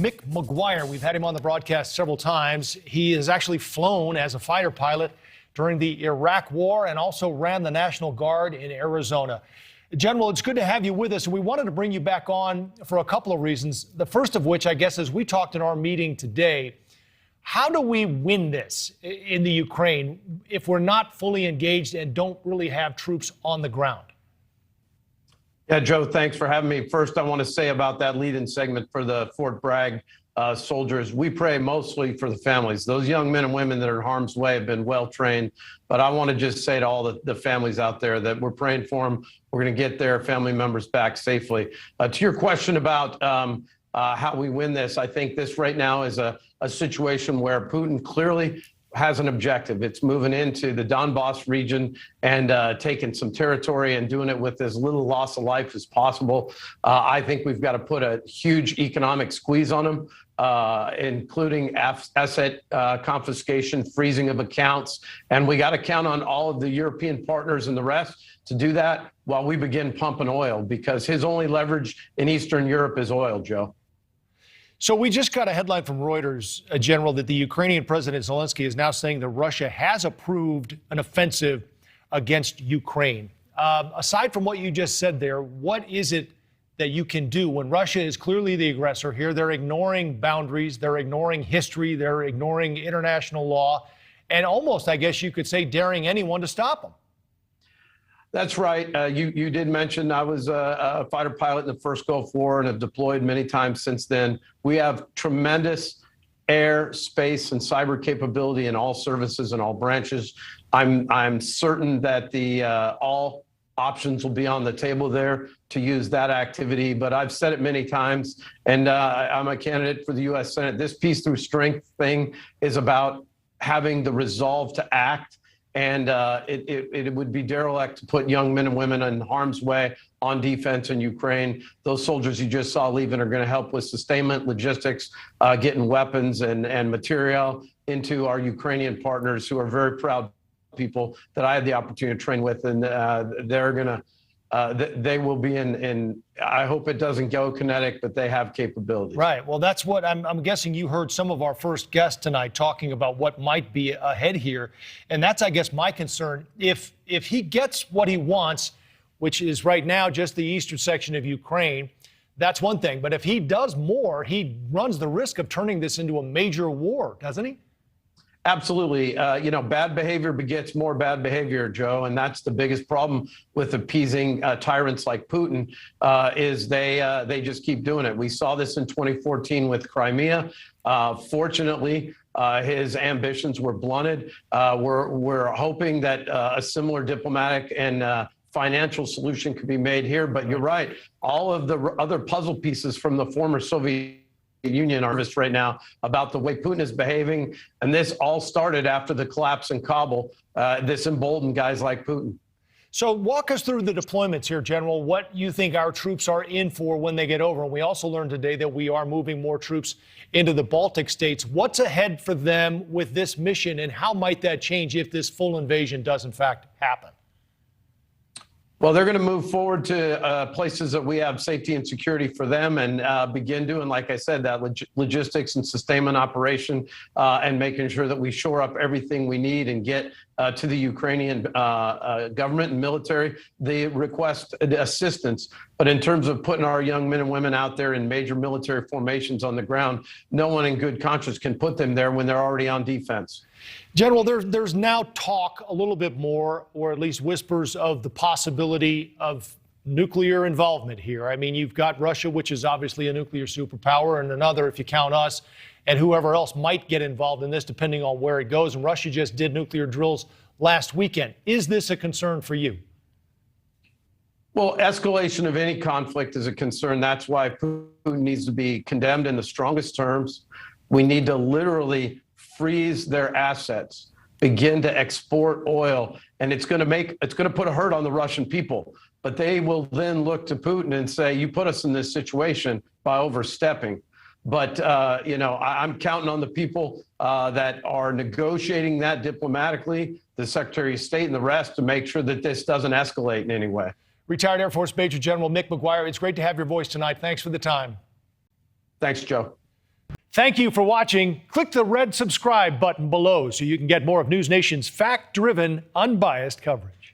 Mick McGuire. We've had him on the broadcast several times. He has actually flown as a fighter pilot during the Iraq War and also ran the National Guard in Arizona. General, it's good to have you with us, and we wanted to bring you back on for a couple of reasons. The first of which, I guess, as we talked in our meeting today, how do we win this in the Ukraine if we're not fully engaged and don't really have troops on the ground? Yeah, Joe, thanks for having me. First, I want to say about that lead-in segment for the Fort Bragg soldiers. We pray mostly for the families. Those young men and women that are in harm's way have been well trained. But I want to just say to all the families out there that we're praying for them. We're going to get their family members back safely. To your question about how we win this, I think this right now is a situation where Putin clearly has an objective. It's moving into the Donbass region and taking some territory and doing it with as little loss of life as possible. I think we've got to put a huge economic squeeze on them, including asset confiscation, freezing of accounts. And we got to count on all of the European partners and the rest to do that while we begin pumping oil, because his only leverage in Eastern Europe is oil, Joe. So we just got a headline from Reuters, General, that the Ukrainian President Zelensky is now saying that Russia has approved an offensive against Ukraine. Aside from what you just said there, what is it that you can do when Russia is clearly the aggressor here? They're ignoring boundaries, they're ignoring history, they're ignoring international law, and almost, I guess you could say, daring anyone to stop them. That's right. You did mention I was a fighter pilot in the first Gulf War and have deployed many times since then. We have tremendous air, space, and cyber capability in all services and all branches. I'm certain that all options will be on the table there to use that activity. But I've said it many times, and I'm a candidate for the U.S. Senate. This peace through strength thing is about having the resolve to act. And it would be derelict to put young men and women in harm's way on defense in Ukraine. Those soldiers you just saw leaving are going to help with sustainment, logistics, getting weapons and material into our Ukrainian partners, who are very proud people that I had the opportunity to train with. And they're going to they will be in, I hope it doesn't go kinetic, but they have capabilities. Right. Well, that's what I'm guessing you heard some of our first guests tonight talking about what might be ahead here. And that's, I guess, my concern. If he gets what he wants, which is right now just the eastern section of Ukraine, that's one thing. But if he does more, he runs the risk of turning this into a major war, doesn't he? Absolutely. Bad behavior begets more bad behavior, Joe, and that's the biggest problem with appeasing tyrants like Putin, is they just keep doing it. We saw this in 2014 with Crimea. Fortunately, his ambitions were blunted. We're hoping that a similar diplomatic and financial solution could be made here. But you're right. All of the other puzzle pieces from the former Soviet Union are right now about the way Putin is behaving. And this all started after the collapse in Kabul. This emboldened guys like Putin. So walk us through the deployments here, General, what you think our troops are in for when they get over. And we also learned today that we are moving more troops into the Baltic states. What's ahead for them with this mission, and how might that change if this full invasion does in fact happen? Well, they're going to move forward to places that we have safety and security for them, and begin doing, like I said, that logistics and sustainment operation, and making sure that we shore up everything we need and get to the Ukrainian government and military the request assistance. But in terms of putting our young men and women out there in major military formations on the ground, no one in good conscience can put them there when they're already on defense. General, there's now talk a little bit more, or at least whispers, of the possibility of nuclear involvement here. I mean, you've got Russia, which is obviously a nuclear superpower, and another, if you count us, and whoever else might get involved in this, depending on where it goes. And Russia just did nuclear drills last weekend. Is this a concern for you? Well, escalation of any conflict is a concern. That's why Putin needs to be condemned in the strongest terms. We need to literally freeze their assets, begin to export oil, and it's going to put a hurt on the Russian people. But they will then look to Putin and say, you put us in this situation by overstepping. But, I'm counting on the people that are negotiating that diplomatically, the Secretary of State and the rest, to make sure that this doesn't escalate in any way. Retired Air Force Major General Mick McGuire, it's great to have your voice tonight. Thanks for the time. Thanks, Joe. Thank you for watching. Click the red subscribe button below so you can get more of NewsNation's fact-driven, unbiased coverage.